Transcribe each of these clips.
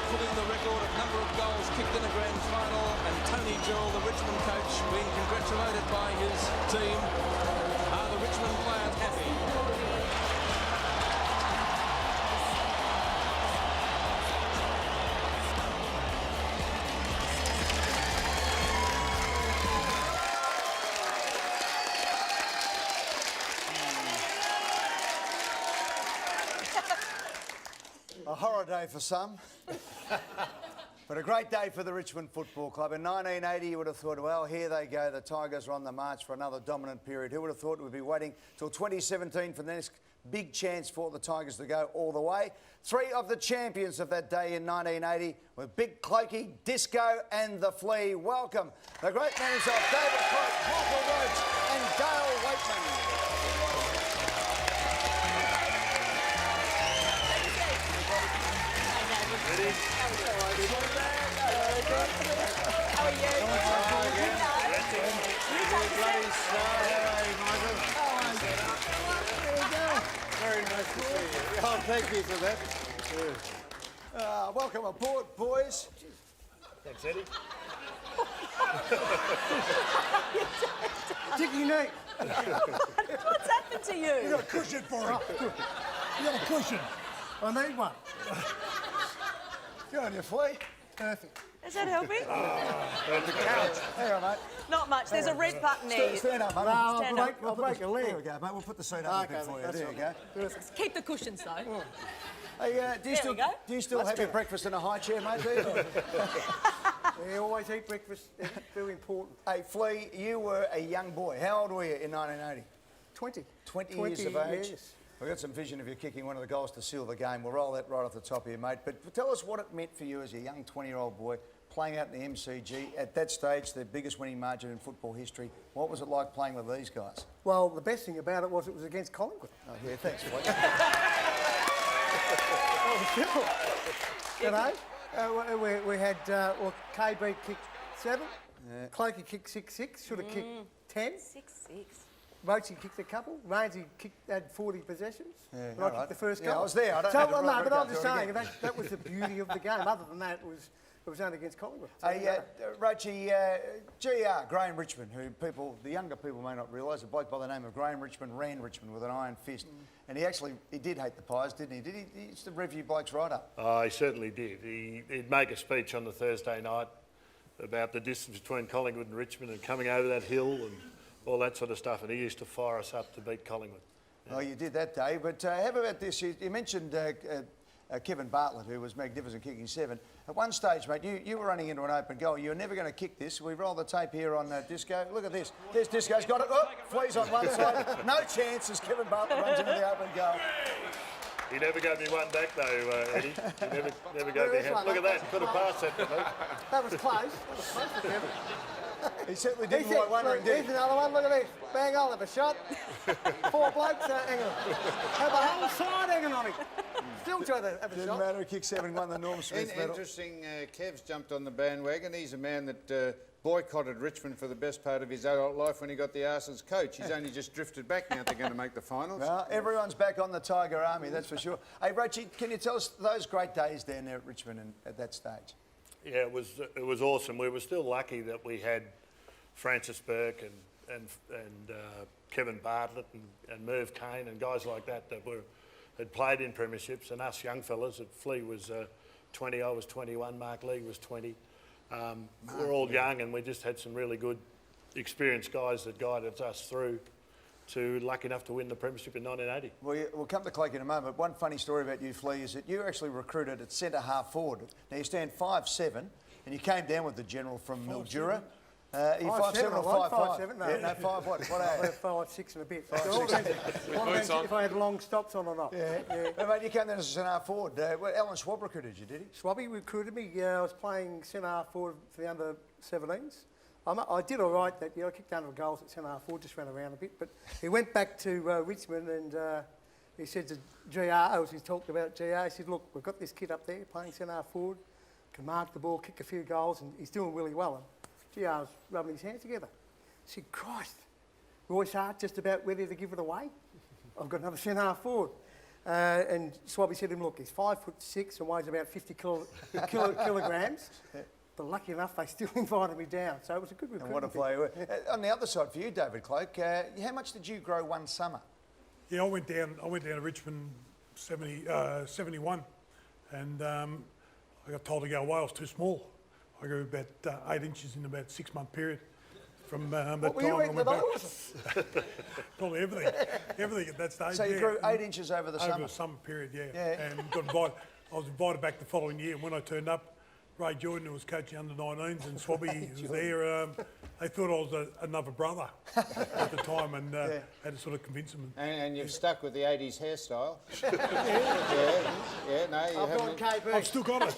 pulling the record of number of goals kicked in a grand final, and Tony Jewell, the Richmond coach, being congratulated by his team. Are the Richmond players happy? A horror day for some, but a great day for the Richmond Football Club. In 1980, you would have thought, well, here they go. The Tigers are on the march for another dominant period. Who would have thought we'd be waiting till 2017 for the next big chance for the Tigers to go all the way? Three of the champions of that day in 1980 were Big Clokey, Disco and the Flea. Welcome the great men of David Cloak, Michael Roach and Dale Waitman. Very nice to see you. Oh, thank you for that. Welcome aboard, boys. Thanks, Eddie. Dicky Nate. What's happened to you? You got a cushion for him. You got a cushion. I need one. Good on you, Flea. Perfect. Is that helping? The couch. Hang on, mate. Not much. There's a red button there. Stand up, mate. Stand up. I'll break your leg. There we go, mate. We'll put the seat up a bit for you. There you go. Keep the cushions though. Hey, do you still have your breakfast in a high chair, mate? Do you? We always eat breakfast. It's very important. Hey, Flea, you were a young boy. How old were you in 1980? 20. 20 years of age? Yes. We've got some vision of you kicking one of the goals to seal the game. We'll roll that right off the top of you, mate. But tell us what it meant for you as a young 20-year-old boy playing out in the MCG. At that stage, the biggest winning margin in football history. What was it like playing with these guys? Well, the best thing about it was against Collingwood. Oh, yeah, thanks, Flea. Simple. You know, we had KB kicked 7, Clokey kicked 6-6, should have kicked 10. 6-6. Roachy kicked a couple. Rainsy had 40 possessions. Yeah, and I kicked the first goal. Yeah, I was there. I don't so, have to no, but I'm do just it saying again. that was the beauty of the game. Other than that, it was only against Collingwood. So, Hey, Roachy, GR, Graham Richmond, who the younger people may not realise, a bloke by the name of Graham Richmond ran Richmond with an iron fist. And he did hate the Pies, didn't he? He used to rev you blokes right up. Oh, he certainly did. He'd make a speech on the Thursday night about the distance between Collingwood and Richmond and coming over that hill and all that sort of stuff, and he used to fire us up to beat Collingwood. Yeah. Oh, you did that day, but how about this? You mentioned Kevin Bartlett, who was magnificent kicking 7. At one stage, mate, you were running into an open goal. You were never going to kick this. We roll the tape here on Disco. Look at this. There's Disco's got it. Oh, Flea's on one side. No chance as Kevin Bartlett runs into the open goal. He never gave me one back, though, Eddie. He never gave me a hand. Look at that. Could have passed that to me. That was close. That was close for Kevin. He certainly didn't like wondering, did he? Here's another one. Look at this. Bang, I'll have a shot. 4 blokes hanging on. Have the whole side hanging on him. Still trying to have a Didn't shot. matter, kick 7 won the Norm Smith medal. Interesting, Kev's jumped on the bandwagon. He's a man that boycotted Richmond for the best part of his adult life when he got the arse as coach. He's only just drifted back now they're going to make the finals. Well, everyone's back on the Tiger Army, that's for sure. Hey, Roachy, can you tell us those great days down there at Richmond at that stage? Yeah, it was awesome. We were still lucky that we had Francis Burke and Kevin Bartlett and Merv Kane and guys like that had played in premierships, and us young fellas. Flea was 20, I was 21, Mark Lee was 20. We're all young, and we just had some really good, experienced guys that guided us through to lucky enough to win the premiership in 1980. Well, we'll come to Clake in a moment. One funny story about you, Flea, is that you were actually recruited at centre half forward. Now you stand 5'7", and you came down with the general from Mildura. Are you 5'7" or 5'5"? 5'7", no. Yeah, no, 5 what? What are you? 5'6" and a bit. If I had long stops on or not. Yeah. But mate, you came down as a centre half forward. Alan Schwab recruited you, did he? Swabby recruited me. I was playing centre half forward for the under-17s. I did all right that year. I kicked under goals at centre half forward, just ran around a bit. But he went back to Richmond and he said to GR, as he talked about GR, he said, look, we've got this kid up there playing centre half forward, can mark the ball, kick a few goals, and he's doing really well. And GR's rubbing his hands together. I said, Christ, Royce Hart just about ready to give it away. I've got another centre half forward. And Swabby said to him, look, he's 5'6" and weighs about 50 kilograms. But lucky enough, they still invited me down. So it was a good recruitment. And what a player you were. On the other side for you, David Cloak, how much did you grow one summer? Yeah, I went down to Richmond 71, and I got told to go away. I was too small. I grew about 8 inches in about a 6-month period. From that What were time you I eating went that back. I wasn't? Probably everything at that stage. So you grew 8 inches over the over summer? the summer period, yeah. Yeah. And got invited. I was invited back the following year. And when I turned up, Ray Jordan, who was coaching under-19s, and Swabby was there. They thought I was another brother at the time, and had to sort of convince them. And you've stuck with the 80s hairstyle. No, you I've haven't. gone KB. I've still got it.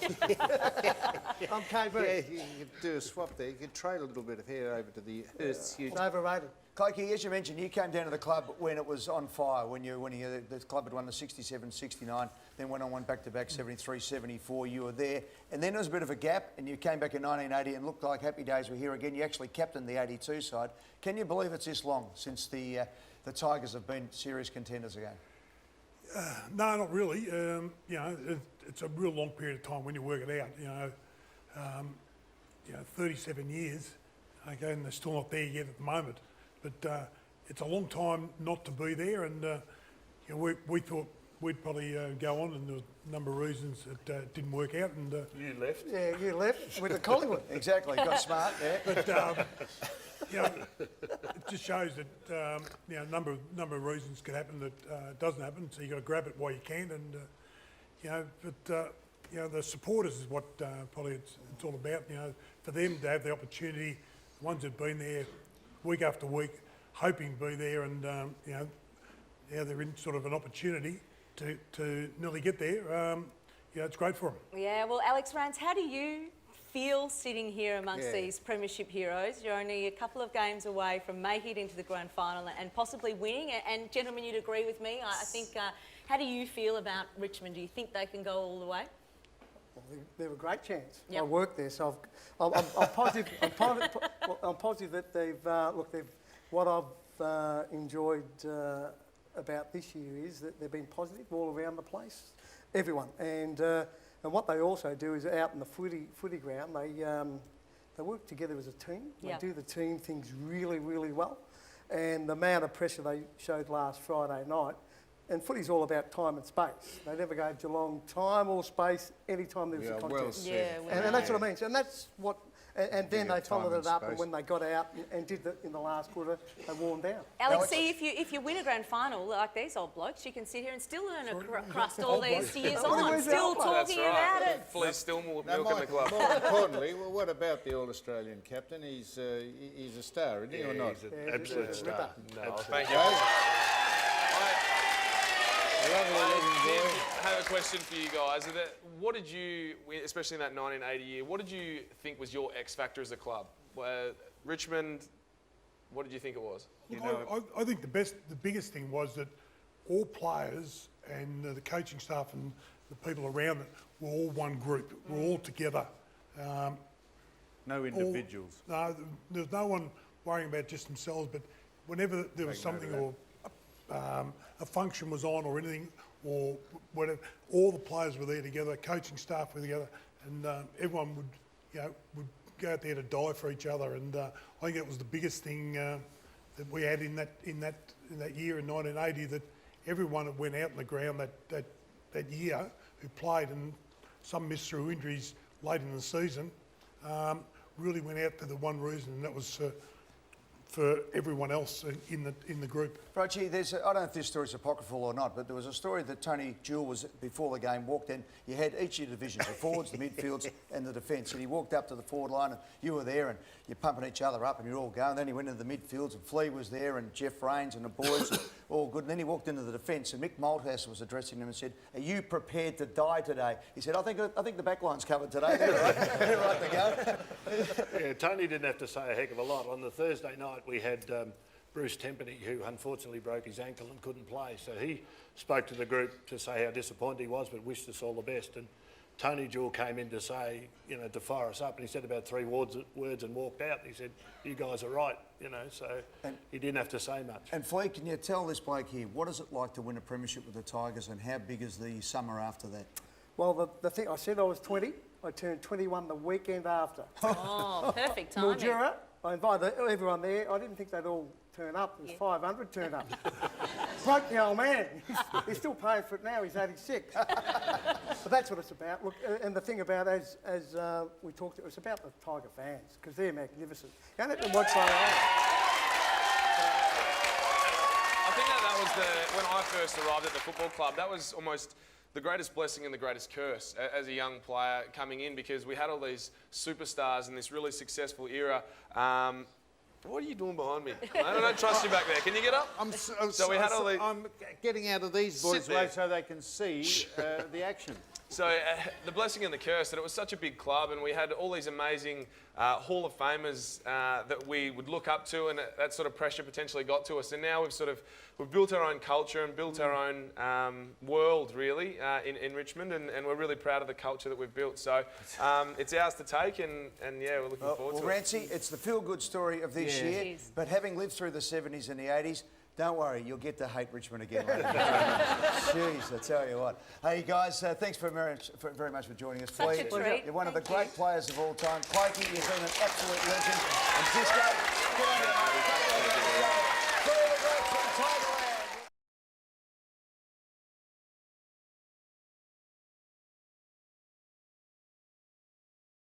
I'm KB. Yeah, you could do a swap there. You could trade a little bit of hair over to the Earth's huge. It's overrated. Cloakey, as you mentioned, you came down to the club when it was on fire, when the club had won the 67, 69, then went back-to-back 73, 74. You were there. And then there was a bit of a gap, and you came back in 1980 and looked like happy days were here again. You actually captained the 82 side. Can you believe it's this long since the Tigers have been serious contenders again? No, not really. It's a real long period of time when you work it out. 37 years, okay, and they're still not there yet at the moment. But it's a long time not to be there, and we thought we'd probably go on, and there was a number of reasons that didn't work out. And You left. Yeah, you left with the Collingwood. Exactly, got smart, yeah. But it just shows that a number of reasons could happen that doesn't happen. So you got to grab it while you can, and the supporters is what probably it's all about. For them to have the opportunity, the ones that've been there week after week, hoping to be there, and they're in sort of an opportunity to nearly get there. It's great for them. Yeah, well, Alex Rance, how do you feel sitting here amongst these premiership heroes? You're only a couple of games away from making it into the grand final and possibly winning. And gentlemen, you'd agree with me. I think, how do you feel about Richmond? Do you think they can go all the way? Well, they're a great chance. Yep. I work there, so I'm positive. I'm positive that they've what I've enjoyed about this year is that they've been positive all around the place, everyone. And what they also do is out in the footy ground, they work together as a team. Yep. They do the team things really, really well. And the amount of pressure they showed last Friday night. And footy's all about time and space. They never gave Geelong time or space any time there was a contest. Well said. And that's what I mean. So, and that's what. And then Yeah, they followed time it and up, space. and when they got out and did it in the last quarter, they warmed down. Alex, see, if you win a grand final like these old blokes, you can sit here and still earn a crust all these years on, still talking about it. Fleece Stillmore Now, milk in the club. more importantly, well, what about the All-Australian captain? He's a star, isn't he, or not? He's an absolute star. No, thank you. Lovely looking boy. I have a question for you guys. What did you, especially in that 1980 year, what did you think was your X factor as a club? Richmond, what did you think it was? I think the biggest thing was that all players and the coaching staff and the people around it were all one group. We're all together. No individuals. No, there was no one worrying about just themselves, but whenever there was something or a function was on or anything or whatever, all the players were there together, coaching staff were together, and everyone would go out there to die for each other. And I think that was the biggest thing that we had in that year in 1980, that everyone that went out in the ground that year who played, and some missed through injuries late in the season, really went out for the one reason, and that was for everyone else in the group. Rochi, I don't know if this story's apocryphal or not, but there was a story that Tony Jewell was, before the game, walked in. You had each of your divisions, the forwards, the midfields and the defence. And he walked up to the forward line and you were there and you're pumping each other up and you're all going. Then he went into the midfields and Flea was there and Jeff Rains and the boys, all good. And then he walked into the defence and Mick Malthouse was addressing him and said, "Are you prepared to die today?" He said, I think the back line's covered today. They're right to go. Yeah, Tony didn't have to say a heck of a lot. On the Thursday night, we had Bruce Tempany, who unfortunately broke his ankle and couldn't play. So he spoke to the group to say how disappointed he was, but wished us all the best. And Tony Jewell came in to say, you know, to fire us up, and he said about 3 words and walked out. And he said, "You guys are right," you know. So he didn't have to say much. And Flea, can you tell this bloke here, what is it like to win a premiership with the Tigers, and how big is the summer after that? Well, the thing I said I was 20. I turned 21 the weekend after. Oh, perfect timing. Mildura, I invited everyone there. I didn't think they'd all turn up. There's 500 turn up. Broke the old man. He's still paying for it now. He's 86. But that's what it's about. Look, and the thing about, as we talked, it was about the Tiger fans, because they're magnificent. You don't have to watch their own. I think that was when I first arrived at the football club, that was almost the greatest blessing and the greatest curse as a young player coming in, because we had all these superstars in this really successful era. What are you doing behind me? I don't trust you back there. Can you get up? I'm getting out of these boys' way so they can see the action. So the blessing and the curse, that it was such a big club, and we had all these amazing Hall of Famers that we would look up to, and that sort of pressure potentially got to us. And now we've built our own culture and built our own world, really, in Richmond, and we're really proud of the culture that we've built. So it's ours to take, and yeah, we're looking forward to it. Well, Rancy, it's the feel-good story of this year, It is. but having lived through the 70s and the 80s, don't worry, you'll get to hate Richmond again later. Jeez, I tell you what. Hey, guys, thanks very much for joining us. Such a Flea, treat. you're one of the Thank great players of all time. Cloakey, you've been an absolute legend. And Disco, good on you, mate.